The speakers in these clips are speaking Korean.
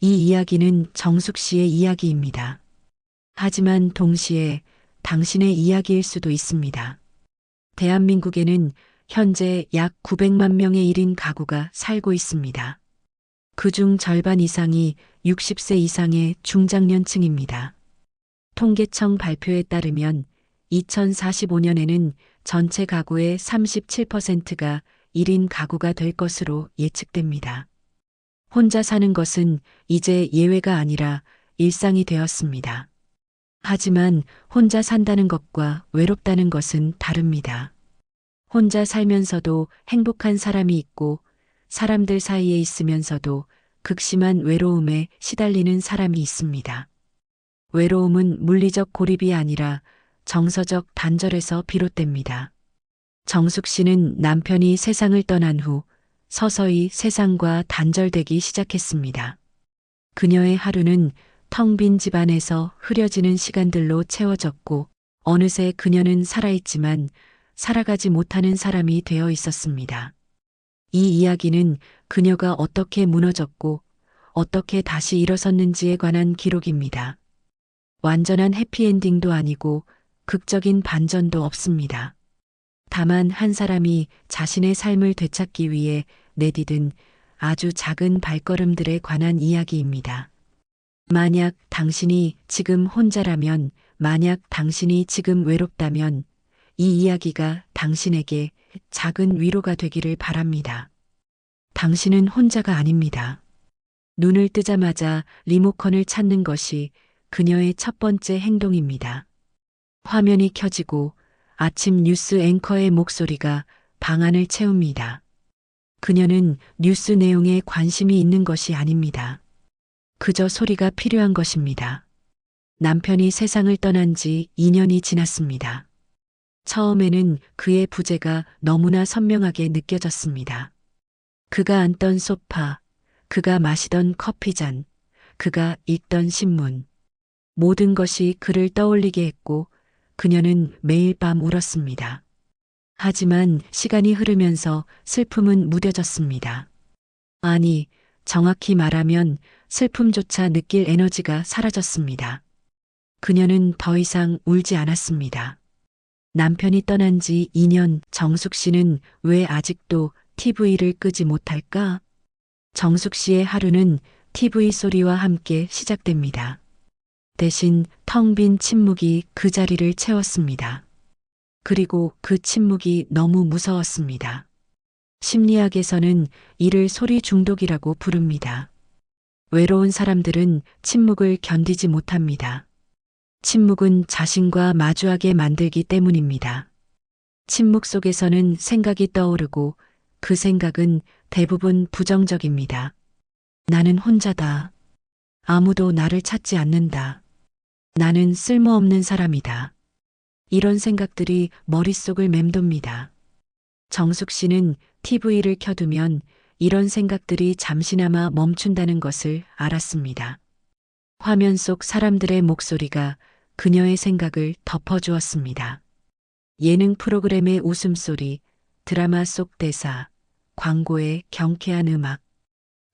이 이야기는 정숙 씨의 이야기입니다. 하지만 동시에 당신의 이야기일 수도 있습니다. 대한민국에는 현재 약 900만 명의 1인 가구가 살고 있습니다. 그중 절반 이상이 60세 이상의 중장년층입니다. 통계청 발표에 따르면 2045년에는 전체 가구의 37%가 1인 가구가 될 것으로 예측됩니다. 혼자 사는 것은 이제 예외가 아니라 일상이 되었습니다. 하지만 혼자 산다는 것과 외롭다는 것은 다릅니다. 혼자 살면서도 행복한 사람이 있고 사람들 사이에 있으면서도 극심한 외로움에 시달리는 사람이 있습니다. 외로움은 물리적 고립이 아니라 정서적 단절에서 비롯됩니다. 정숙 씨는 남편이 세상을 떠난 후 서서히 세상과 단절되기 시작했습니다. 그녀의 하루는 텅 빈 집안에서 흐려지는 시간들로 채워졌고 어느새 그녀는 살아있지만 살아가지 못하는 사람이 되어 있었습니다. 이 이야기는 그녀가 어떻게 무너졌고 어떻게 다시 일어섰는지에 관한 기록입니다. 완전한 해피엔딩도 아니고 극적인 반전도 없습니다. 다만 한 사람이 자신의 삶을 되찾기 위해 내디딘 아주 작은 발걸음들에 관한 이야기입니다. 만약 당신이 지금 혼자라면, 만약 당신이 지금 외롭다면 이 이야기가 당신에게 작은 위로가 되기를 바랍니다. 당신은 혼자가 아닙니다. 눈을 뜨자마자 리모컨을 찾는 것이 그녀의 첫 번째 행동입니다. 화면이 켜지고 아침 뉴스 앵커의 목소리가 방안을 채웁니다. 그녀는 뉴스 내용에 관심이 있는 것이 아닙니다. 그저 소리가 필요한 것입니다. 남편이 세상을 떠난 지 2년이 지났습니다. 처음에는 그의 부재가 너무나 선명하게 느껴졌습니다. 그가 앉던 소파, 그가 마시던 커피잔, 그가 읽던 신문. 모든 것이 그를 떠올리게 했고 그녀는 매일 밤 울었습니다. 하지만 시간이 흐르면서 슬픔은 무뎌졌습니다. 아니, 정확히 말하면 슬픔조차 느낄 에너지가 사라졌습니다. 그녀는 더 이상 울지 않았습니다. 남편이 떠난 지 2년, 정숙 씨는 왜 아직도 TV를 끄지 못할까? 정숙 씨의 하루는 TV 소리와 함께 시작됩니다. 대신 텅 빈 침묵이 그 자리를 채웠습니다. 그리고 그 침묵이 너무 무서웠습니다. 심리학에서는 이를 소리 중독이라고 부릅니다. 외로운 사람들은 침묵을 견디지 못합니다. 침묵은 자신과 마주하게 만들기 때문입니다. 침묵 속에서는 생각이 떠오르고 그 생각은 대부분 부정적입니다. 나는 혼자다. 아무도 나를 찾지 않는다. 나는 쓸모없는 사람이다. 이런 생각들이 머릿속을 맴돕니다. 정숙 씨는 TV를 켜두면 이런 생각들이 잠시나마 멈춘다는 것을 알았습니다. 화면 속 사람들의 목소리가 그녀의 생각을 덮어주었습니다. 예능 프로그램의 웃음소리, 드라마 속 대사, 광고의 경쾌한 음악.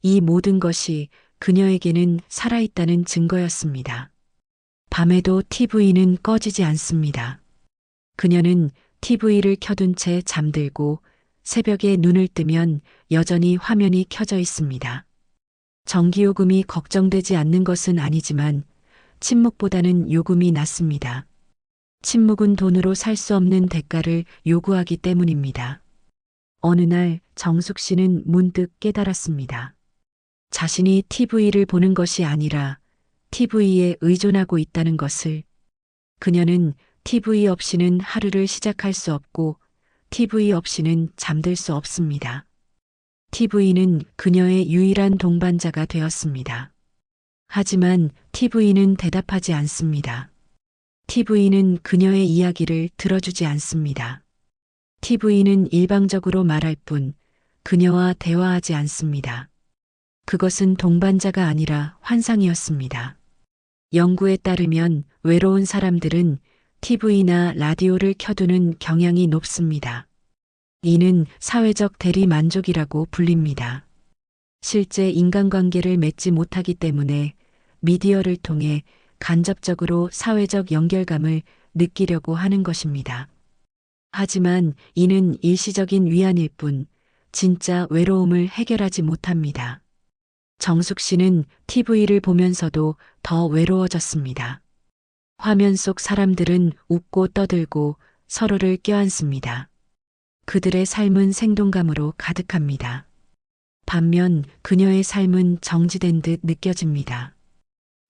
이 모든 것이 그녀에게는 살아있다는 증거였습니다. 밤에도 TV는 꺼지지 않습니다. 그녀는 TV를 켜둔 채 잠들고 새벽에 눈을 뜨면 여전히 화면이 켜져 있습니다. 전기요금이 걱정되지 않는 것은 아니지만 침묵보다는 요금이 낫습니다. 침묵은 돈으로 살 수 없는 대가를 요구하기 때문입니다. 어느 날 정숙 씨는 문득 깨달았습니다. 자신이 TV를 보는 것이 아니라 TV에 의존하고 있다는 것을. 그녀는 TV 없이는 하루를 시작할 수 없고 TV 없이는 잠들 수 없습니다. TV는 그녀의 유일한 동반자가 되었습니다. 하지만 TV는 대답하지 않습니다. TV는 그녀의 이야기를 들어주지 않습니다. TV는 일방적으로 말할 뿐 그녀와 대화하지 않습니다. 그것은 동반자가 아니라 환상이었습니다. 연구에 따르면 외로운 사람들은 TV나 라디오를 켜두는 경향이 높습니다. 이는 사회적 대리 만족이라고 불립니다. 실제 인간관계를 맺지 못하기 때문에 미디어를 통해 간접적으로 사회적 연결감을 느끼려고 하는 것입니다. 하지만 이는 일시적인 위안일 뿐 진짜 외로움을 해결하지 못합니다. 정숙 씨는 TV를 보면서도 더 외로워졌습니다. 화면 속 사람들은 웃고 떠들고 서로를 껴안습니다. 그들의 삶은 생동감으로 가득합니다. 반면 그녀의 삶은 정지된 듯 느껴집니다.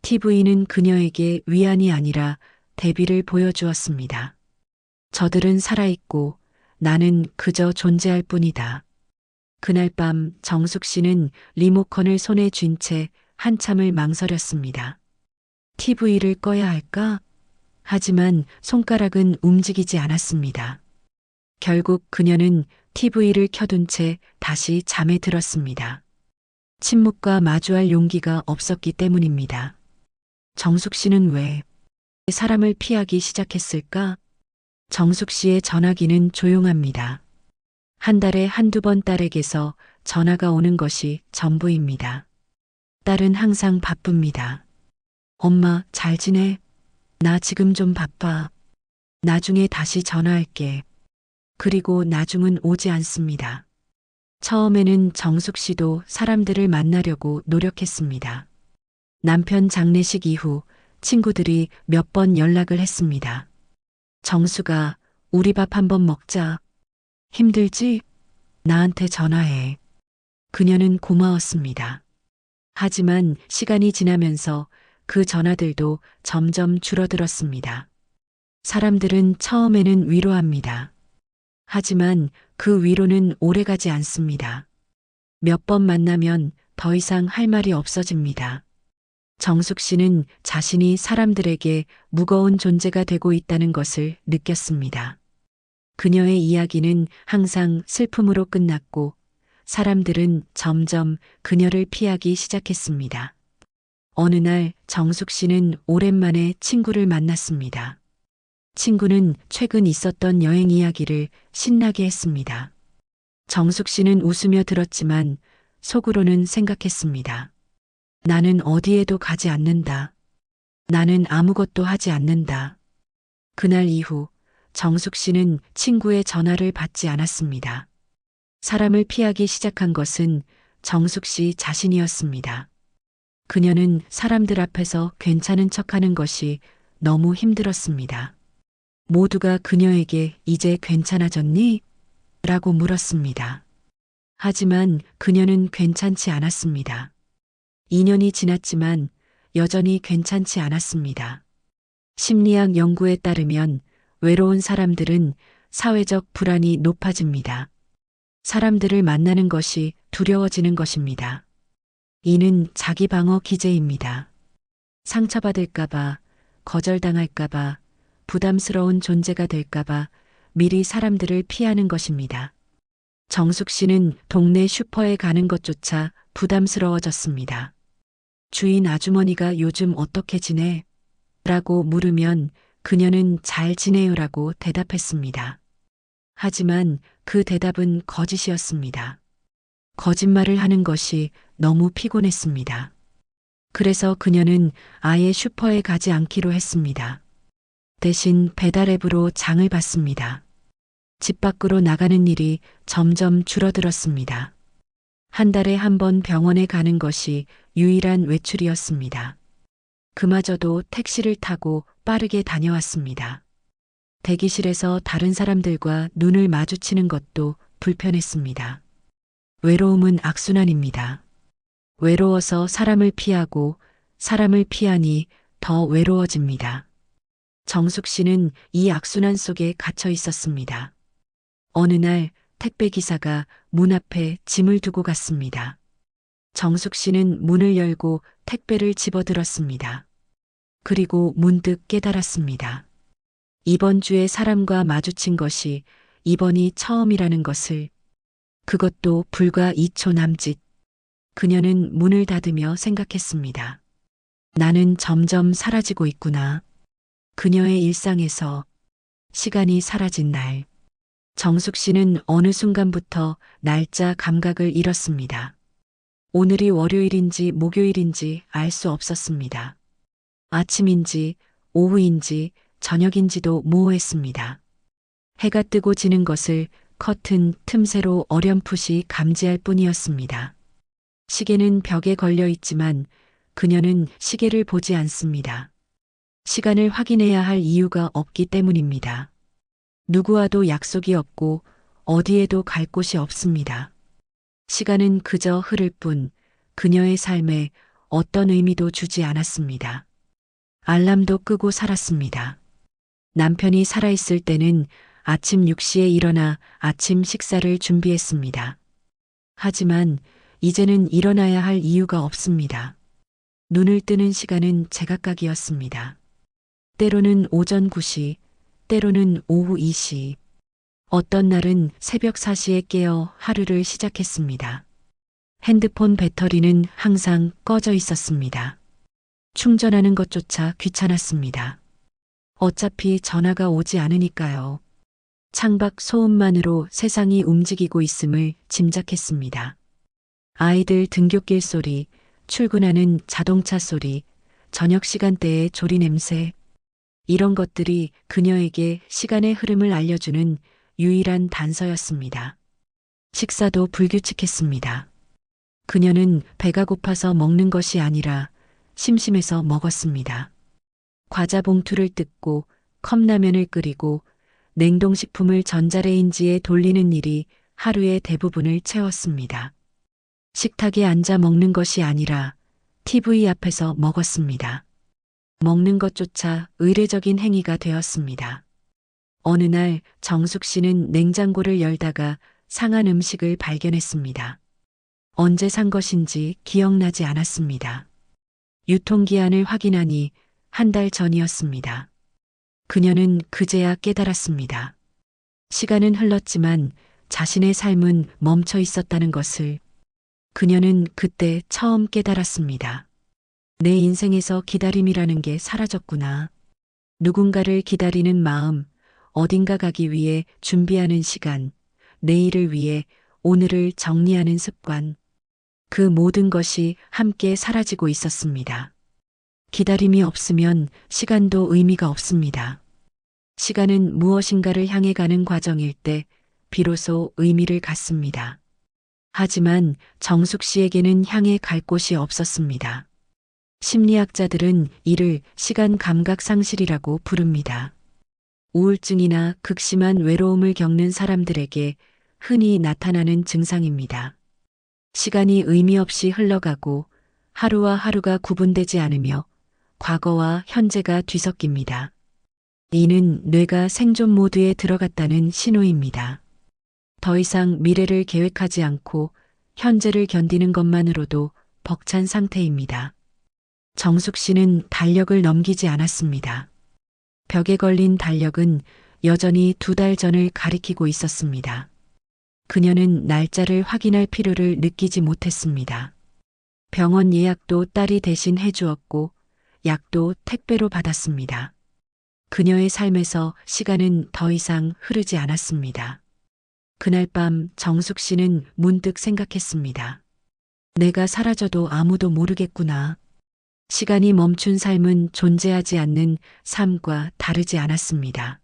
TV는 그녀에게 위안이 아니라 대비를 보여주었습니다. 저들은 살아있고 나는 그저 존재할 뿐이다. 그날 밤 정숙 씨는 리모컨을 손에 쥔 채 한참을 망설였습니다. TV를 꺼야 할까? 하지만 손가락은 움직이지 않았습니다. 결국 그녀는 TV를 켜둔 채 다시 잠에 들었습니다. 침묵과 마주할 용기가 없었기 때문입니다. 정숙 씨는 왜 사람을 피하기 시작했을까? 정숙 씨의 전화기는 조용합니다. 한 달에 한두 번 딸에게서 전화가 오는 것이 전부입니다. 딸은 항상 바쁩니다. 엄마, 잘 지내? 나 지금 좀 바빠. 나중에 다시 전화할게. 그리고 나중은 오지 않습니다. 처음에는 정숙 씨도 사람들을 만나려고 노력했습니다. 남편 장례식 이후 친구들이 몇 번 연락을 했습니다. 정수가 우리 밥 한번 먹자. 힘들지? 나한테 전화해. 그녀는 고마웠습니다. 하지만 시간이 지나면서 그 전화들도 점점 줄어들었습니다. 사람들은 처음에는 위로합니다. 하지만 그 위로는 오래가지 않습니다. 몇 번 만나면 더 이상 할 말이 없어집니다. 정숙 씨는 자신이 사람들에게 무거운 존재가 되고 있다는 것을 느꼈습니다. 그녀의 이야기는 항상 슬픔으로 끝났고 사람들은 점점 그녀를 피하기 시작했습니다. 어느 날 정숙 씨는 오랜만에 친구를 만났습니다. 친구는 최근 있었던 여행 이야기를 신나게 했습니다. 정숙 씨는 웃으며 들었지만 속으로는 생각했습니다. 나는 어디에도 가지 않는다. 나는 아무것도 하지 않는다. 그날 이후 정숙 씨는 친구의 전화를 받지 않았습니다. 사람을 피하기 시작한 것은 정숙 씨 자신이었습니다. 그녀는 사람들 앞에서 괜찮은 척하는 것이 너무 힘들었습니다. 모두가 그녀에게 이제 괜찮아졌니? 라고 물었습니다. 하지만 그녀는 괜찮지 않았습니다. 2년이 지났지만 여전히 괜찮지 않았습니다. 심리학 연구에 따르면 외로운 사람들은 사회적 불안이 높아집니다. 사람들을 만나는 것이 두려워지는 것입니다. 이는 자기 방어 기제입니다. 상처받을까봐, 거절당할까봐, 부담스러운 존재가 될까봐 미리 사람들을 피하는 것입니다. 정숙 씨는 동네 슈퍼에 가는 것조차 부담스러워졌습니다. 주인 아주머니가 요즘 어떻게 지내? 라고 물으면 그녀는 잘 지내요라고 대답했습니다. 하지만 그 대답은 거짓이었습니다. 거짓말을 하는 것이 너무 피곤했습니다. 그래서 그녀는 아예 슈퍼에 가지 않기로 했습니다. 대신 배달앱으로 장을 봤습니다. 집 밖으로 나가는 일이 점점 줄어들었습니다. 한 달에 한 번 병원에 가는 것이 유일한 외출이었습니다. 그마저도 택시를 타고 빠르게 다녀왔습니다. 대기실에서 다른 사람들과 눈을 마주치는 것도 불편했습니다. 외로움은 악순환입니다. 외로워서 사람을 피하고 사람을 피하니 더 외로워집니다. 정숙 씨는 이 악순환 속에 갇혀 있었습니다. 어느 날 택배 기사가 문 앞에 짐을 두고 갔습니다. 정숙 씨는 문을 열고 택배를 집어들었습니다. 그리고 문득 깨달았습니다. 이번 주에 사람과 마주친 것이 이번이 처음이라는 것을, 그것도 불과 2초 남짓. 그녀는 문을 닫으며 생각했습니다. 나는 점점 사라지고 있구나. 그녀의 일상에서 시간이 사라진 날. 정숙 씨는 어느 순간부터 날짜 감각을 잃었습니다. 오늘이 월요일인지 목요일인지 알 수 없었습니다. 아침인지 오후인지 저녁인지도 모호했습니다. 해가 뜨고 지는 것을 커튼 틈새로 어렴풋이 감지할 뿐이었습니다. 시계는 벽에 걸려 있지만 그녀는 시계를 보지 않습니다. 시간을 확인해야 할 이유가 없기 때문입니다. 누구와도 약속이 없고 어디에도 갈 곳이 없습니다. 시간은 그저 흐를 뿐 그녀의 삶에 어떤 의미도 주지 않았습니다. 알람도 끄고 살았습니다. 남편이 살아있을 때는 아침 6시에 일어나 아침 식사를 준비했습니다. 하지만 이제는 일어나야 할 이유가 없습니다. 눈을 뜨는 시간은 제각각이었습니다. 때로는 오전 9시, 때로는 오후 2시. 어떤 날은 새벽 4시에 깨어 하루를 시작했습니다. 핸드폰 배터리는 항상 꺼져 있었습니다. 충전하는 것조차 귀찮았습니다. 어차피 전화가 오지 않으니까요. 창밖 소음만으로 세상이 움직이고 있음을 짐작했습니다. 아이들 등굣길 소리, 출근하는 자동차 소리, 저녁 시간대의 조리 냄새. 이런 것들이 그녀에게 시간의 흐름을 알려주는 유일한 단서였습니다. 식사도 불규칙했습니다. 그녀는 배가 고파서 먹는 것이 아니라 심심해서 먹었습니다. 과자 봉투를 뜯고 컵라면을 끓이고 냉동식품을 전자레인지에 돌리는 일이 하루의 대부분을 채웠습니다. 식탁에 앉아 먹는 것이 아니라 TV 앞에서 먹었습니다. 먹는 것조차 의례적인 행위가 되었습니다. 어느 날 정숙 씨는 냉장고를 열다가 상한 음식을 발견했습니다. 언제 산 것인지 기억나지 않았습니다. 유통기한을 확인하니 한 달 전이었습니다. 그녀는 그제야 깨달았습니다. 시간은 흘렀지만 자신의 삶은 멈춰 있었다는 것을. 그녀는 그때 처음 깨달았습니다. 내 인생에서 기다림이라는 게 사라졌구나. 누군가를 기다리는 마음, 어딘가 가기 위해 준비하는 시간, 내일을 위해 오늘을 정리하는 습관. 그 모든 것이 함께 사라지고 있었습니다. 기다림이 없으면 시간도 의미가 없습니다. 시간은 무엇인가를 향해 가는 과정일 때 비로소 의미를 갖습니다. 하지만 정숙 씨에게는 향해 갈 곳이 없었습니다. 심리학자들은 이를 시간 감각 상실이라고 부릅니다. 우울증이나 극심한 외로움을 겪는 사람들에게 흔히 나타나는 증상입니다. 시간이 의미 없이 흘러가고 하루와 하루가 구분되지 않으며 과거와 현재가 뒤섞입니다. 이는 뇌가 생존 모드에 들어갔다는 신호입니다. 더 이상 미래를 계획하지 않고 현재를 견디는 것만으로도 벅찬 상태입니다. 정숙 씨는 달력을 넘기지 않았습니다. 벽에 걸린 달력은 여전히 2달 전을 가리키고 있었습니다. 그녀는 날짜를 확인할 필요를 느끼지 못했습니다. 병원 예약도 딸이 대신 해주었고 약도 택배로 받았습니다. 그녀의 삶에서 시간은 더 이상 흐르지 않았습니다. 그날 밤 정숙 씨는 문득 생각했습니다. 내가 사라져도 아무도 모르겠구나. 시간이 멈춘 삶은 존재하지 않는 삶과 다르지 않았습니다.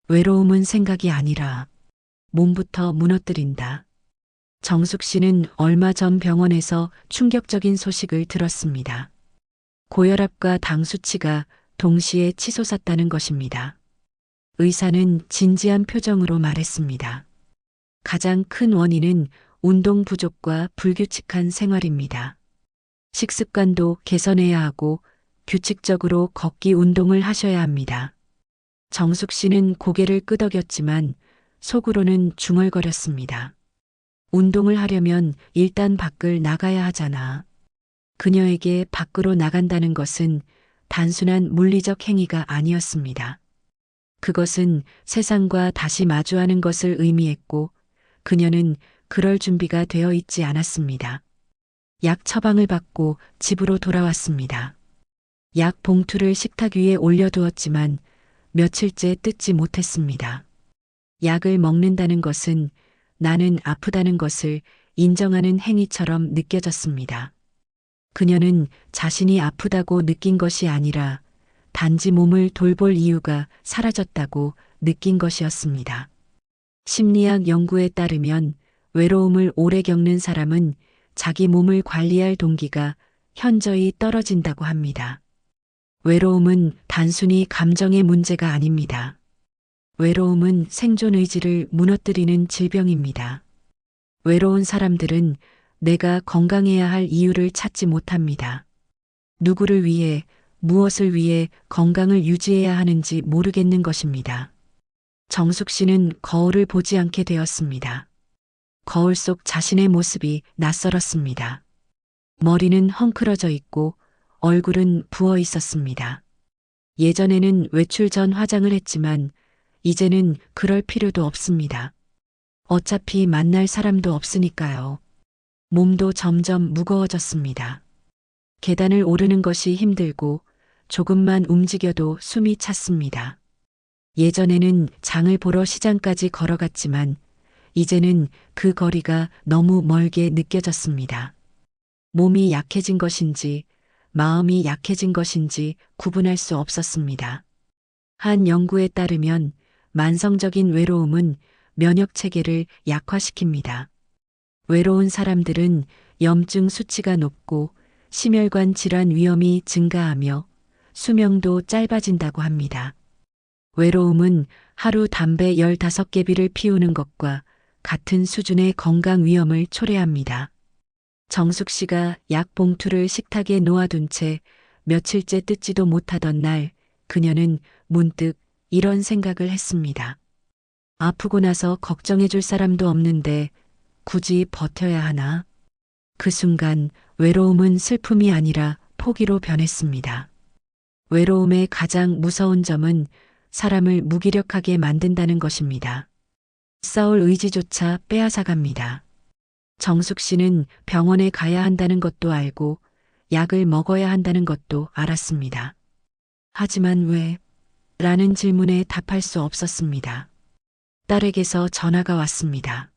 외로움은 생각이 아니라 몸부터 무너뜨린다. 정숙 씨는 얼마 전 병원에서 충격적인 소식을 들었습니다. 고혈압과 당 수치가 동시에 치솟았다는 것입니다. 의사는 진지한 표정으로 말했습니다. 가장 큰 원인은 운동 부족과 불규칙한 생활입니다. 식습관도 개선해야 하고 규칙적으로 걷기 운동을 하셔야 합니다. 정숙 씨는 고개를 끄덕였지만 속으로는 중얼거렸습니다. 운동을 하려면 일단 밖을 나가야 하잖아. 그녀에게 밖으로 나간다는 것은 단순한 물리적 행위가 아니었습니다. 그것은 세상과 다시 마주하는 것을 의미했고 그녀는 그럴 준비가 되어 있지 않았습니다. 약 처방을 받고 집으로 돌아왔습니다. 약 봉투를 식탁 위에 올려두었지만 며칠째 뜯지 못했습니다. 약을 먹는다는 것은 나는 아프다는 것을 인정하는 행위처럼 느껴졌습니다. 그녀는 자신이 아프다고 느낀 것이 아니라 단지 몸을 돌볼 이유가 사라졌다고 느낀 것이었습니다. 심리학 연구에 따르면 외로움을 오래 겪는 사람은 자기 몸을 관리할 동기가 현저히 떨어진다고 합니다. 외로움은 단순히 감정의 문제가 아닙니다. 외로움은 생존 의지를 무너뜨리는 질병입니다. 외로운 사람들은 내가 건강해야 할 이유를 찾지 못합니다. 누구를 위해, 무엇을 위해 건강을 유지해야 하는지 모르겠는 것입니다. 정숙 씨는 거울을 보지 않게 되었습니다. 거울 속 자신의 모습이 낯설었습니다. 머리는 헝클어져 있고 얼굴은 부어 있었습니다. 예전에는 외출 전 화장을 했지만 이제는 그럴 필요도 없습니다. 어차피 만날 사람도 없으니까요. 몸도 점점 무거워졌습니다. 계단을 오르는 것이 힘들고 조금만 움직여도 숨이 찼습니다. 예전에는 장을 보러 시장까지 걸어갔지만 이제는 그 거리가 너무 멀게 느껴졌습니다. 몸이 약해진 것인지 마음이 약해진 것인지 구분할 수 없었습니다. 한 연구에 따르면 만성적인 외로움은 면역 체계를 약화시킵니다. 외로운 사람들은 염증 수치가 높고 심혈관 질환 위험이 증가하며 수명도 짧아진다고 합니다. 외로움은 하루 담배 15개비를 피우는 것과 같은 수준의 건강 위험을 초래합니다. 정숙 씨가 약 봉투를 식탁에 놓아둔 채 며칠째 뜯지도 못하던 날, 그녀는 문득 이런 생각을 했습니다. 아프고 나서 걱정해줄 사람도 없는데 굳이 버텨야 하나? 그 순간 외로움은 슬픔이 아니라 포기로 변했습니다. 외로움의 가장 무서운 점은 사람을 무기력하게 만든다는 것입니다. 싸울 의지조차 빼앗아갑니다. 정숙 씨는 병원에 가야 한다는 것도 알고 약을 먹어야 한다는 것도 알았습니다. 하지만 왜? 라는 질문에 답할 수 없었습니다. 딸에게서 전화가 왔습니다.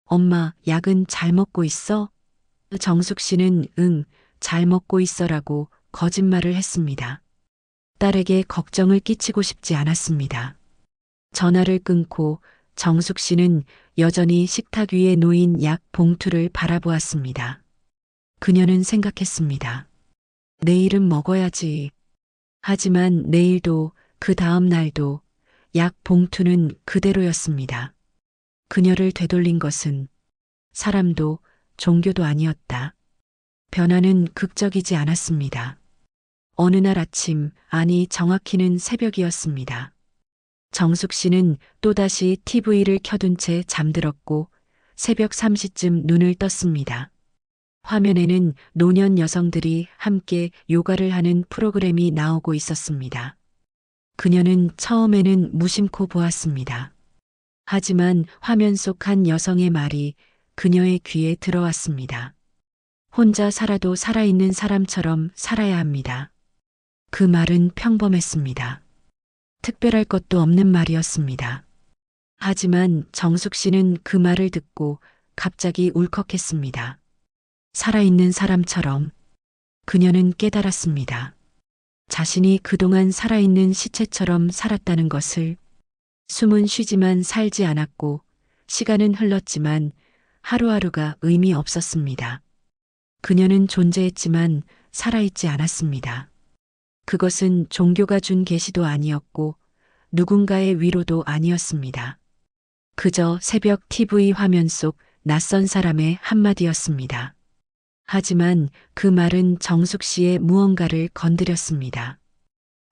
엄마, 약은 잘 먹고 있어? 정숙 씨는 응, 잘 먹고 있어라고 거짓말을 했습니다. 딸에게 걱정을 끼치고 싶지 않았습니다. 전화를 끊고 정숙 씨는 여전히 식탁 위에 놓인 약 봉투를 바라보았습니다. 그녀는 생각했습니다. 내일은 먹어야지. 하지만 내일도 그 다음 날도 약 봉투는 그대로였습니다. 그녀를 되돌린 것은 사람도 종교도 아니었다. 변화는 극적이지 않았습니다. 어느 날 아침, 아니 정확히는 새벽이었습니다. 정숙 씨는 또다시 TV를 켜둔 채 잠들었고 새벽 3시쯤 눈을 떴습니다. 화면에는 노년 여성들이 함께 요가를 하는 프로그램이 나오고 있었습니다. 그녀는 처음에는 무심코 보았습니다. 하지만 화면 속 한 여성의 말이 그녀의 귀에 들어왔습니다. 혼자 살아도 살아있는 사람처럼 살아야 합니다. 그 말은 평범했습니다. 특별할 것도 없는 말이었습니다. 하지만 정숙 씨는 그 말을 듣고 갑자기 울컥했습니다. 살아있는 사람처럼. 그녀는 깨달았습니다. 자신이 그동안 살아있는 시체처럼 살았다는 것을. 숨은 쉬지만 살지 않았고 시간은 흘렀지만 하루하루가 의미 없었습니다. 그녀는 존재했지만 살아있지 않았습니다. 그것은 종교가 준 계시도 아니었고 누군가의 위로도 아니었습니다. 그저 새벽 TV 화면 속 낯선 사람의 한마디였습니다. 하지만 그 말은 정숙 씨의 무언가를 건드렸습니다.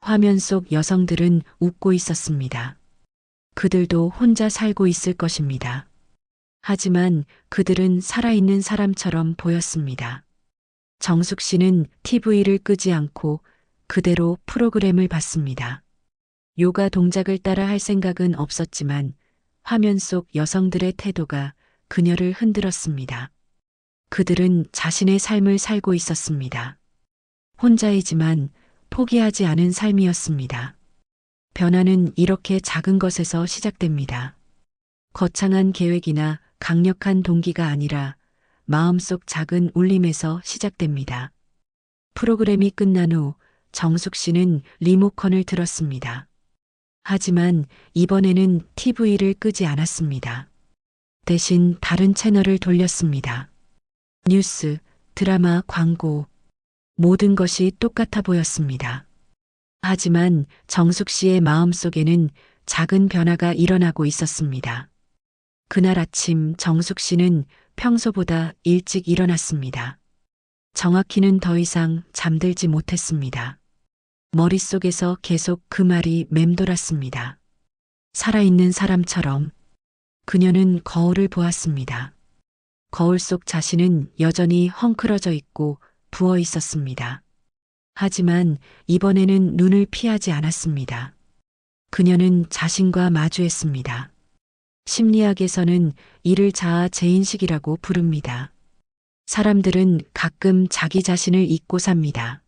화면 속 여성들은 웃고 있었습니다. 그들도 혼자 살고 있을 것입니다. 하지만 그들은 살아있는 사람처럼 보였습니다. 정숙 씨는 TV를 끄지 않고 그대로 프로그램을 봤습니다. 요가 동작을 따라 할 생각은 없었지만 화면 속 여성들의 태도가 그녀를 흔들었습니다. 그들은 자신의 삶을 살고 있었습니다. 혼자이지만 포기하지 않은 삶이었습니다. 변화는 이렇게 작은 것에서 시작됩니다. 거창한 계획이나 강력한 동기가 아니라 마음속 작은 울림에서 시작됩니다. 프로그램이 끝난 후 정숙 씨는 리모컨을 들었습니다. 하지만 이번에는 TV를 끄지 않았습니다. 대신 다른 채널을 돌렸습니다. 뉴스, 드라마, 광고, 모든 것이 똑같아 보였습니다. 하지만 정숙 씨의 마음속에는 작은 변화가 일어나고 있었습니다. 그날 아침 정숙 씨는 평소보다 일찍 일어났습니다. 정확히는 더 이상 잠들지 못했습니다. 머릿속에서 계속 그 말이 맴돌았습니다. 살아있는 사람처럼. 그녀는 거울을 보았습니다. 거울 속 자신은 여전히 헝클어져 있고 부어 있었습니다. 하지만 이번에는 눈을 피하지 않았습니다. 그녀는 자신과 마주했습니다. 심리학에서는 이를 자아 재인식이라고 부릅니다. 사람들은 가끔 자기 자신을 잊고 삽니다.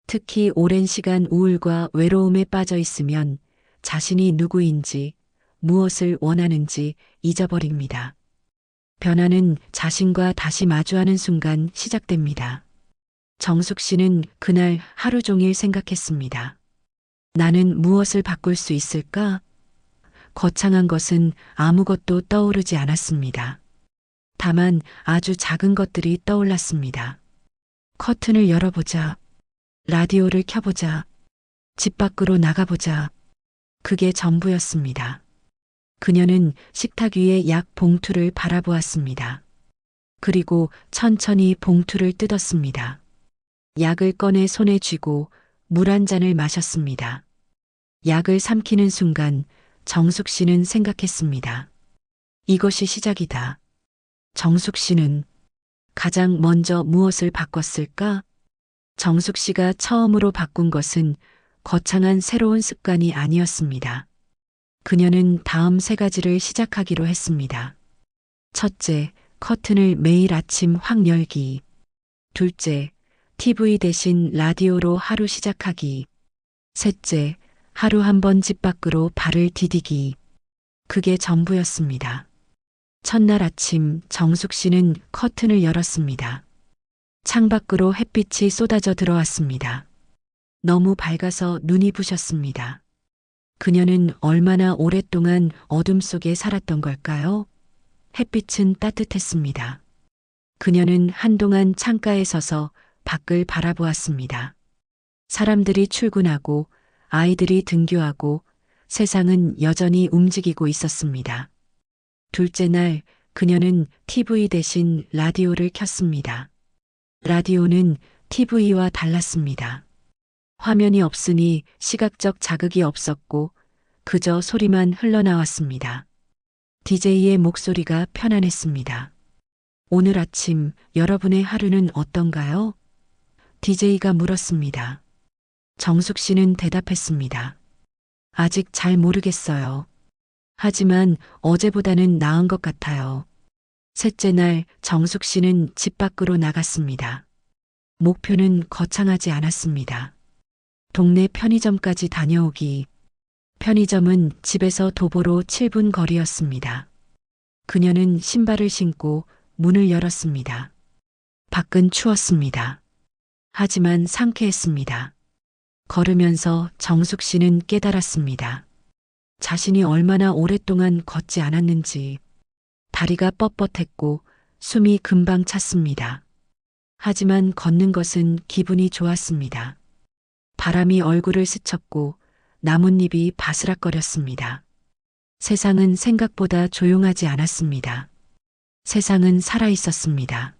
특히 오랜 시간 우울과 외로움에 빠져 있으면 자신이 누구인지, 무엇을 원하는지 잊어버립니다. 변화는 자신과 다시 마주하는 순간 시작됩니다. 정숙 씨는 그날 하루 종일 생각했습니다. 나는 무엇을 바꿀 수 있을까? 거창한 것은 아무것도 떠오르지 않았습니다. 다만 아주 작은 것들이 떠올랐습니다. 커튼을 열어보자. 라디오를 켜보자. 집 밖으로 나가보자. 그게 전부였습니다. 그녀는 식탁 위의 약 봉투를 바라보았습니다. 그리고 천천히 봉투를 뜯었습니다. 약을 꺼내 손에 쥐고 물 한 잔을 마셨습니다. 약을 삼키는 순간 정숙 씨는 생각했습니다. 이것이 시작이다. 정숙 씨는 가장 먼저 무엇을 바꿨을까? 정숙 씨가 처음으로 바꾼 것은 거창한 새로운 습관이 아니었습니다. 그녀는 다음 3가지를 시작하기로 했습니다. 첫째, 커튼을 매일 아침 확 열기. 둘째, TV 대신 라디오로 하루 시작하기. 셋째, 하루 한 번 집 밖으로 발을 디디기. 그게 전부였습니다. 첫날 아침 정숙 씨는 커튼을 열었습니다. 창밖으로 햇빛이 쏟아져 들어왔습니다. 너무 밝아서 눈이 부셨습니다. 그녀는 얼마나 오랫동안 어둠 속에 살았던 걸까요? 햇빛은 따뜻했습니다. 그녀는 한동안 창가에 서서 밖을 바라보았습니다. 사람들이 출근하고 아이들이 등교하고 세상은 여전히 움직이고 있었습니다. 둘째 날 그녀는 TV 대신 라디오를 켰습니다. 라디오는 TV와 달랐습니다. 화면이 없으니 시각적 자극이 없었고 그저 소리만 흘러나왔습니다. DJ의 목소리가 편안했습니다. 오늘 아침 여러분의 하루는 어떤가요? DJ가 물었습니다. 정숙 씨는 대답했습니다. 아직 잘 모르겠어요. 하지만 어제보다는 나은 것 같아요. 셋째 날 정숙 씨는 집 밖으로 나갔습니다. 목표는 거창하지 않았습니다. 동네 편의점까지 다녀오기. 편의점은 집에서 도보로 7분 거리였습니다. 그녀는 신발을 신고 문을 열었습니다. 밖은 추웠습니다. 하지만 상쾌했습니다. 걸으면서 정숙 씨는 깨달았습니다. 자신이 얼마나 오랫동안 걷지 않았는지. 다리가 뻣뻣했고 숨이 금방 찼습니다. 하지만 걷는 것은 기분이 좋았습니다. 바람이 얼굴을 스쳤고 나뭇잎이 바스락거렸습니다. 세상은 생각보다 조용하지 않았습니다. 세상은 살아있었습니다.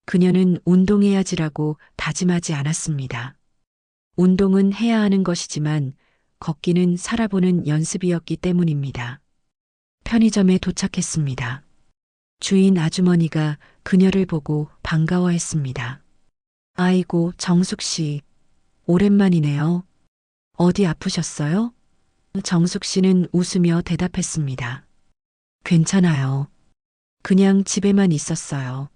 그녀는 운동해야지라고 다짐하지 않았습니다. 운동은 해야 하는 것이지만 걷기는 살아보는 연습이었기 때문입니다. 편의점에 도착했습니다. 주인 아주머니가 그녀를 보고 반가워했습니다. 아이고, 정숙 씨. 오랜만이네요. 어디 아프셨어요? 정숙 씨는 웃으며 대답했습니다. 괜찮아요. 그냥 집에만 있었어요.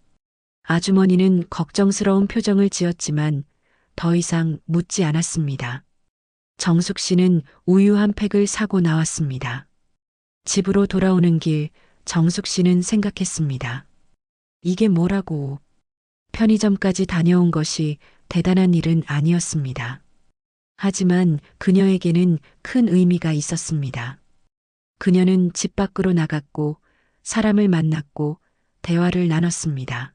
아주머니는 걱정스러운 표정을 지었지만 더 이상 묻지 않았습니다. 정숙 씨는 우유 한 팩을 사고 나왔습니다. 집으로 돌아오는 길 정숙 씨는 생각했습니다. 이게 뭐라고. 편의점까지 다녀온 것이 대단한 일은 아니었습니다. 하지만 그녀에게는 큰 의미가 있었습니다. 그녀는 집 밖으로 나갔고 사람을 만났고 대화를 나눴습니다.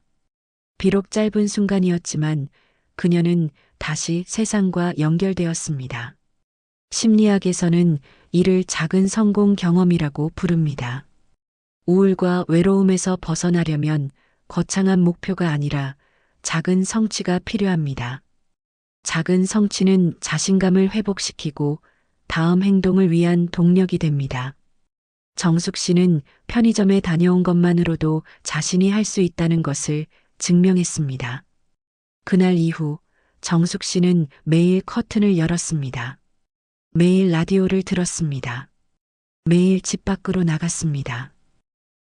비록 짧은 순간이었지만 그녀는 다시 세상과 연결되었습니다. 심리학에서는 이를 작은 성공 경험이라고 부릅니다. 우울과 외로움에서 벗어나려면 거창한 목표가 아니라 작은 성취가 필요합니다. 작은 성취는 자신감을 회복시키고 다음 행동을 위한 동력이 됩니다. 정숙 씨는 편의점에 다녀온 것만으로도 자신이 할 수 있다는 것을 증명했습니다. 그날 이후 정숙 씨는 매일 커튼을 열었습니다. 매일 라디오를 들었습니다. 매일 집 밖으로 나갔습니다.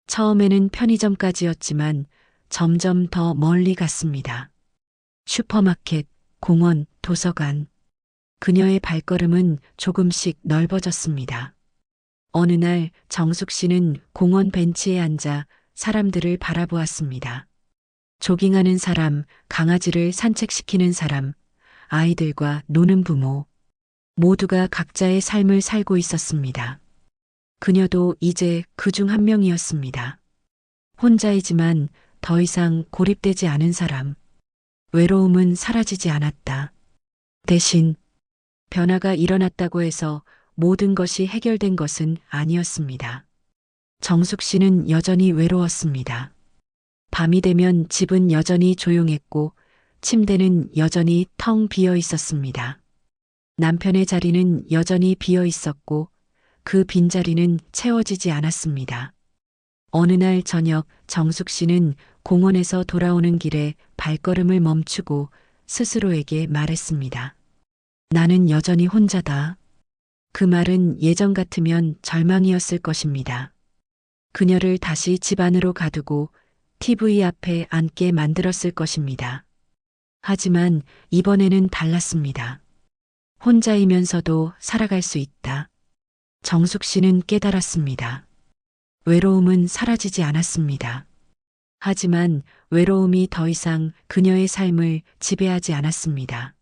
처음에는 편의점까지였지만 점점 더 멀리 갔습니다. 슈퍼마켓, 공원, 도서관. 그녀의 발걸음은 조금씩 넓어졌습니다. 어느 날 정숙 씨는 공원 벤치에 앉아 사람들을 바라보았습니다. 조깅하는 사람, 강아지를 산책시키는 사람, 아이들과 노는 부모. 모두가 각자의 삶을 살고 있었습니다. 그녀도 이제 그 중 한 명이었습니다. 혼자이지만 더 이상 고립되지 않은 사람. 외로움은 사라지지 않았다. 대신 변화가 일어났다고 해서 모든 것이 해결된 것은 아니었습니다. 정숙 씨는 여전히 외로웠습니다. 밤이 되면 집은 여전히 조용했고 침대는 여전히 텅 비어 있었습니다. 남편의 자리는 여전히 비어 있었고 그 빈자리는 채워지지 않았습니다. 어느 날 저녁 정숙 씨는 공원에서 돌아오는 길에 발걸음을 멈추고 스스로에게 말했습니다. 나는 여전히 혼자다. 그 말은 예전 같으면 절망이었을 것입니다. 그녀를 다시 집 안으로 가두고 TV 앞에 앉게 만들었을 것입니다. 하지만 이번에는 달랐습니다. 혼자이면서도 살아갈 수 있다. 정숙 씨는 깨달았습니다. 외로움은 사라지지 않았습니다. 하지만 외로움이 더 이상 그녀의 삶을 지배하지 않았습니다.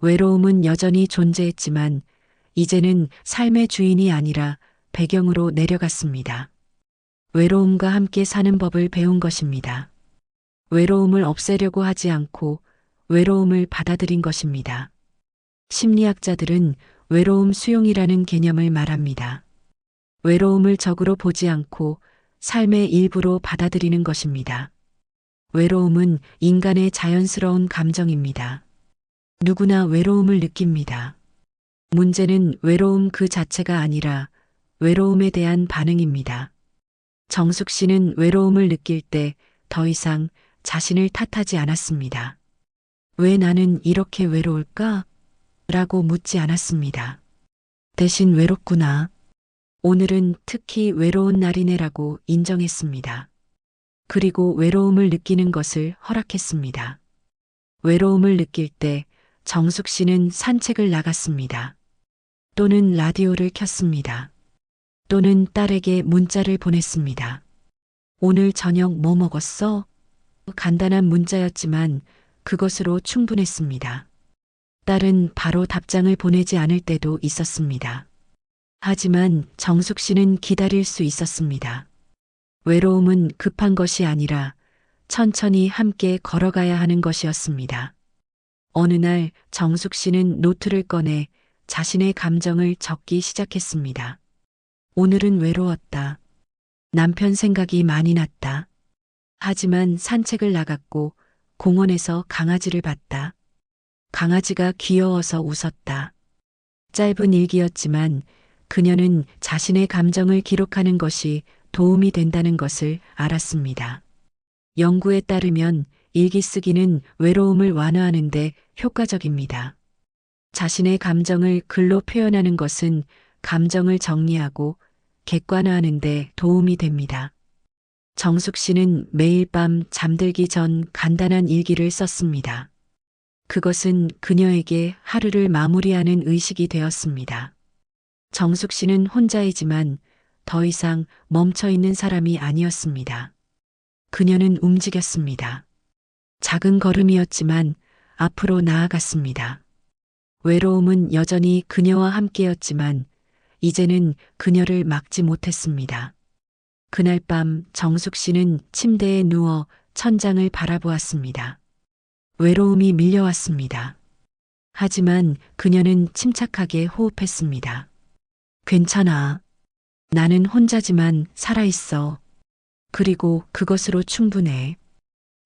외로움은 여전히 존재했지만 이제는 삶의 주인이 아니라 배경으로 내려갔습니다. 외로움과 함께 사는 법을 배운 것입니다. 외로움을 없애려고 하지 않고 외로움을 받아들인 것입니다. 심리학자들은 외로움 수용이라는 개념을 말합니다. 외로움을 적으로 보지 않고 삶의 일부로 받아들이는 것입니다. 외로움은 인간의 자연스러운 감정입니다. 누구나 외로움을 느낍니다. 문제는 외로움 그 자체가 아니라 외로움에 대한 반응입니다. 정숙 씨는 외로움을 느낄 때 더 이상 자신을 탓하지 않았습니다. 왜 나는 이렇게 외로울까? 라고 묻지 않았습니다. 대신 외롭구나. 오늘은 특히 외로운 날이네라고 인정했습니다. 그리고 외로움을 느끼는 것을 허락했습니다. 외로움을 느낄 때 정숙 씨는 산책을 나갔습니다. 또는 라디오를 켰습니다. 또는 딸에게 문자를 보냈습니다. 오늘 저녁 뭐 먹었어? 간단한 문자였지만 그것으로 충분했습니다. 딸은 바로 답장을 보내지 않을 때도 있었습니다. 하지만 정숙 씨는 기다릴 수 있었습니다. 외로움은 급한 것이 아니라 천천히 함께 걸어가야 하는 것이었습니다. 어느 날 정숙 씨는 노트를 꺼내 자신의 감정을 적기 시작했습니다. 오늘은 외로웠다. 남편 생각이 많이 났다. 하지만 산책을 나갔고 공원에서 강아지를 봤다. 강아지가 귀여워서 웃었다. 짧은 일기였지만 그녀는 자신의 감정을 기록하는 것이 도움이 된다는 것을 알았습니다. 연구에 따르면 일기 쓰기는 외로움을 완화하는 데 효과적입니다. 자신의 감정을 글로 표현하는 것은 감정을 정리하고 객관화하는 데 도움이 됩니다. 정숙 씨는 매일 밤 잠들기 전 간단한 일기를 썼습니다. 그것은 그녀에게 하루를 마무리하는 의식이 되었습니다. 정숙 씨는 혼자이지만 더 이상 멈춰 있는 사람이 아니었습니다. 그녀는 움직였습니다. 작은 걸음이었지만 앞으로 나아갔습니다. 외로움은 여전히 그녀와 함께였지만 이제는 그녀를 막지 못했습니다. 그날 밤 정숙 씨는 침대에 누워 천장을 바라보았습니다. 외로움이 밀려왔습니다. 하지만 그녀는 침착하게 호흡했습니다. 괜찮아. 나는 혼자지만 살아있어. 그리고 그것으로 충분해.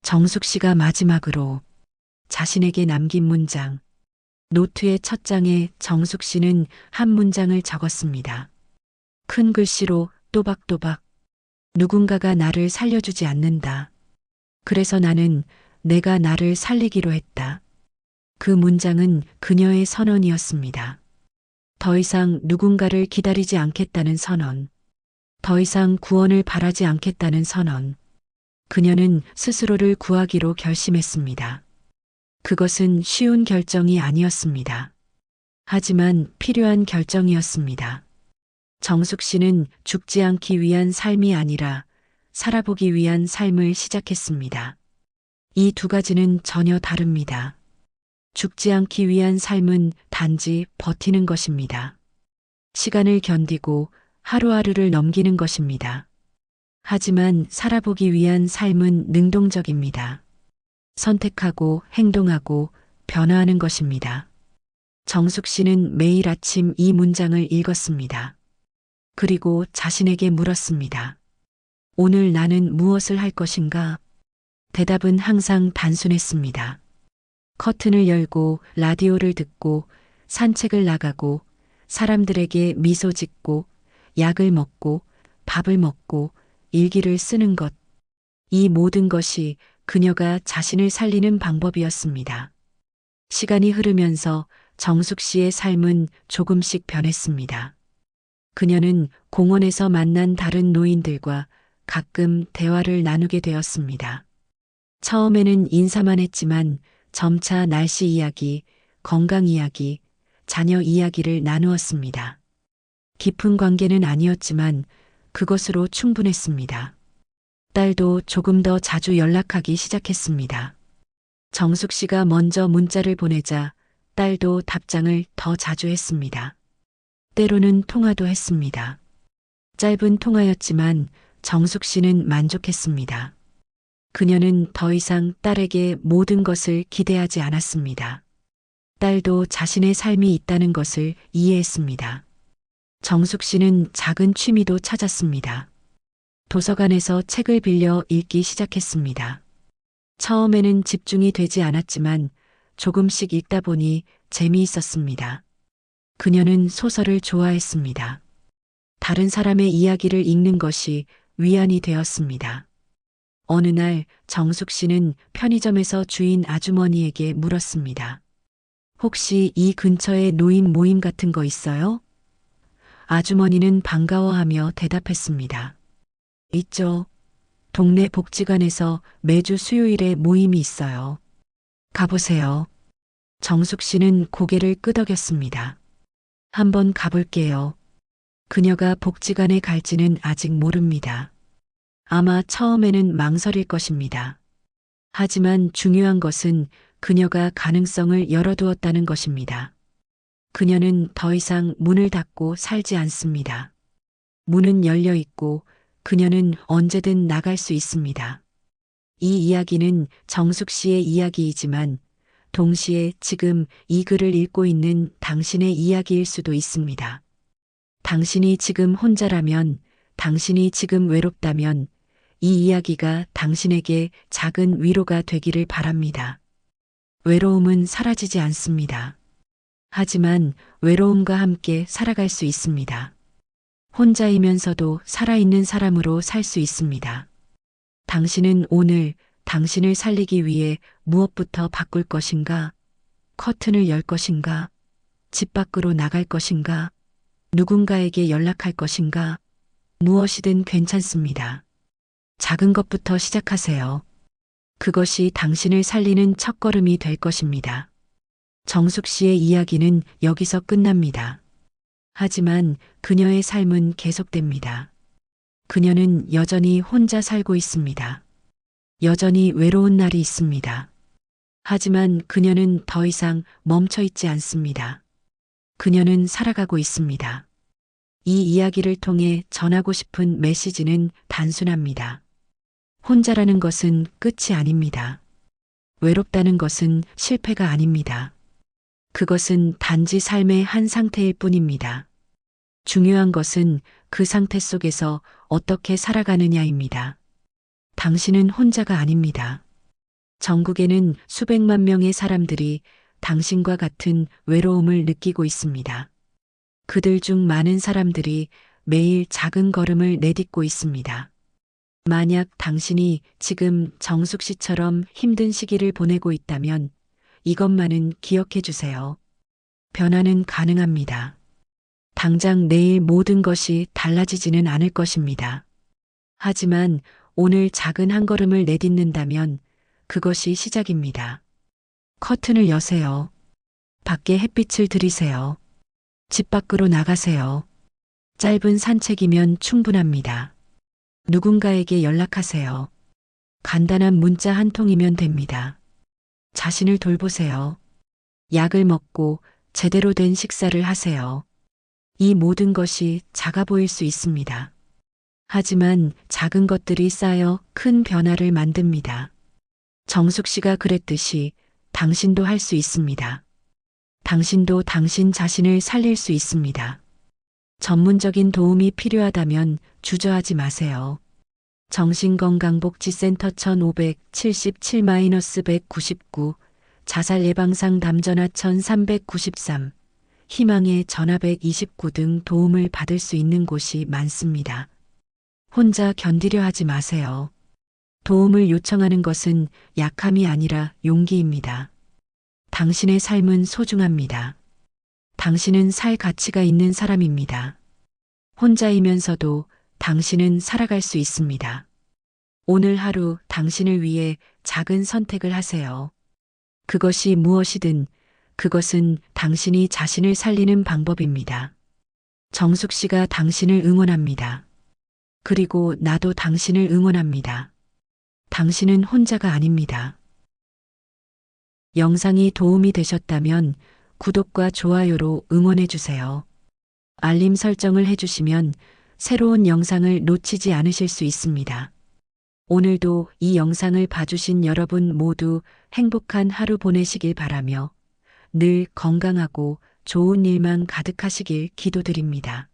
정숙 씨가 마지막으로 자신에게 남긴 문장. 노트의 첫 장에 정숙 씨는 한 문장을 적었습니다. 큰 글씨로 또박또박. 누군가가 나를 살려주지 않는다. 그래서 나는 내가 나를 살리기로 했다. 그 문장은 그녀의 선언이었습니다. 더 이상 누군가를 기다리지 않겠다는 선언. 더 이상 구원을 바라지 않겠다는 선언. 그녀는 스스로를 구하기로 결심했습니다. 그것은 쉬운 결정이 아니었습니다. 하지만 필요한 결정이었습니다. 정숙 씨는 죽지 않기 위한 삶이 아니라 살아보기 위한 삶을 시작했습니다. 이 두 가지는 전혀 다릅니다. 죽지 않기 위한 삶은 단지 버티는 것입니다. 시간을 견디고 하루하루를 넘기는 것입니다. 하지만 살아보기 위한 삶은 능동적입니다. 선택하고 행동하고 변화하는 것입니다. 정숙 씨는 매일 아침 이 문장을 읽었습니다. 그리고 자신에게 물었습니다. 오늘 나는 무엇을 할 것인가? 대답은 항상 단순했습니다. 커튼을 열고 라디오를 듣고 산책을 나가고 사람들에게 미소 짓고 약을 먹고 밥을 먹고 일기를 쓰는 것. 이 모든 것이 그녀가 자신을 살리는 방법이었습니다. 시간이 흐르면서 정숙 씨의 삶은 조금씩 변했습니다. 그녀는 공원에서 만난 다른 노인들과 가끔 대화를 나누게 되었습니다. 처음에는 인사만 했지만 점차 날씨 이야기, 건강 이야기, 자녀 이야기를 나누었습니다. 깊은 관계는 아니었지만 그것으로 충분했습니다. 딸도 조금 더 자주 연락하기 시작했습니다. 정숙 씨가 먼저 문자를 보내자 딸도 답장을 더 자주 했습니다. 때로는 통화도 했습니다. 짧은 통화였지만 정숙 씨는 만족했습니다. 그녀는 더 이상 딸에게 모든 것을 기대하지 않았습니다. 딸도 자신의 삶이 있다는 것을 이해했습니다. 정숙 씨는 작은 취미도 찾았습니다. 도서관에서 책을 빌려 읽기 시작했습니다. 처음에는 집중이 되지 않았지만 조금씩 읽다 보니 재미있었습니다. 그녀는 소설을 좋아했습니다. 다른 사람의 이야기를 읽는 것이 위안이 되었습니다. 어느 날 정숙 씨는 편의점에서 주인 아주머니에게 물었습니다. 혹시 이 근처에 노인 모임 같은 거 있어요? 아주머니는 반가워하며 대답했습니다. 있죠. 동네 복지관에서 매주 수요일에 모임이 있어요. 가보세요. 정숙 씨는 고개를 끄덕였습니다. 한번 가볼게요. 그녀가 복지관에 갈지는 아직 모릅니다. 아마 처음에는 망설일 것입니다. 하지만 중요한 것은 그녀가 가능성을 열어두었다는 것입니다. 그녀는 더 이상 문을 닫고 살지 않습니다. 문은 열려 있고 그녀는 언제든 나갈 수 있습니다. 이 이야기는 정숙 씨의 이야기이지만 동시에 지금 이 글을 읽고 있는 당신의 이야기일 수도 있습니다. 당신이 지금 혼자라면, 당신이 지금 외롭다면 이 이야기가 당신에게 작은 위로가 되기를 바랍니다. 외로움은 사라지지 않습니다. 하지만 외로움과 함께 살아갈 수 있습니다. 혼자이면서도 살아있는 사람으로 살 수 있습니다. 당신은 오늘 당신을 살리기 위해 무엇부터 바꿀 것인가? 커튼을 열 것인가? 집 밖으로 나갈 것인가? 누군가에게 연락할 것인가? 무엇이든 괜찮습니다. 작은 것부터 시작하세요. 그것이 당신을 살리는 첫걸음이 될 것입니다. 정숙 씨의 이야기는 여기서 끝납니다. 하지만 그녀의 삶은 계속됩니다. 그녀는 여전히 혼자 살고 있습니다. 여전히 외로운 날이 있습니다. 하지만 그녀는 더 이상 멈춰 있지 않습니다. 그녀는 살아가고 있습니다. 이 이야기를 통해 전하고 싶은 메시지는 단순합니다. 혼자라는 것은 끝이 아닙니다. 외롭다는 것은 실패가 아닙니다. 그것은 단지 삶의 한 상태일 뿐입니다. 중요한 것은 그 상태 속에서 어떻게 살아가느냐입니다. 당신은 혼자가 아닙니다. 전국에는 수백만 명의 사람들이 당신과 같은 외로움을 느끼고 있습니다. 그들 중 많은 사람들이 매일 작은 걸음을 내딛고 있습니다. 만약 당신이 지금 정숙 씨처럼 힘든 시기를 보내고 있다면 이것만은 기억해 주세요. 변화는 가능합니다. 당장 내일 모든 것이 달라지지는 않을 것입니다. 하지만 오늘 작은 한 걸음을 내딛는다면 그것이 시작입니다. 커튼을 여세요. 밖에 햇빛을 들이세요. 집 밖으로 나가세요. 짧은 산책이면 충분합니다. 누군가에게 연락하세요. 간단한 문자 한 통이면 됩니다. 자신을 돌보세요. 약을 먹고 제대로 된 식사를 하세요. 이 모든 것이 작아 보일 수 있습니다. 하지만 작은 것들이 쌓여 큰 변화를 만듭니다. 정숙 씨가 그랬듯이 당신도 할 수 있습니다. 당신도 당신 자신을 살릴 수 있습니다. 전문적인 도움이 필요하다면 주저하지 마세요. 정신건강복지센터 1577-199 자살예방상담 전화 1393 희망의 전화 129 등 도움을 받을 수 있는 곳이 많습니다. 혼자 견디려 하지 마세요. 도움을 요청하는 것은 약함이 아니라 용기입니다. 당신의 삶은 소중합니다. 당신은 살 가치가 있는 사람입니다. 혼자이면서도 당신은 살아갈 수 있습니다. 오늘 하루 당신을 위해 작은 선택을 하세요. 그것이 무엇이든 그것은 당신이 자신을 살리는 방법입니다. 정숙 씨가 당신을 응원합니다. 그리고 나도 당신을 응원합니다. 당신은 혼자가 아닙니다. 영상이 도움이 되셨다면 구독과 좋아요로 응원해 주세요. 알림 설정을 해주시면 새로운 영상을 놓치지 않으실 수 있습니다. 오늘도 이 영상을 봐주신 여러분 모두 행복한 하루 보내시길 바라며 늘 건강하고 좋은 일만 가득하시길 기도드립니다.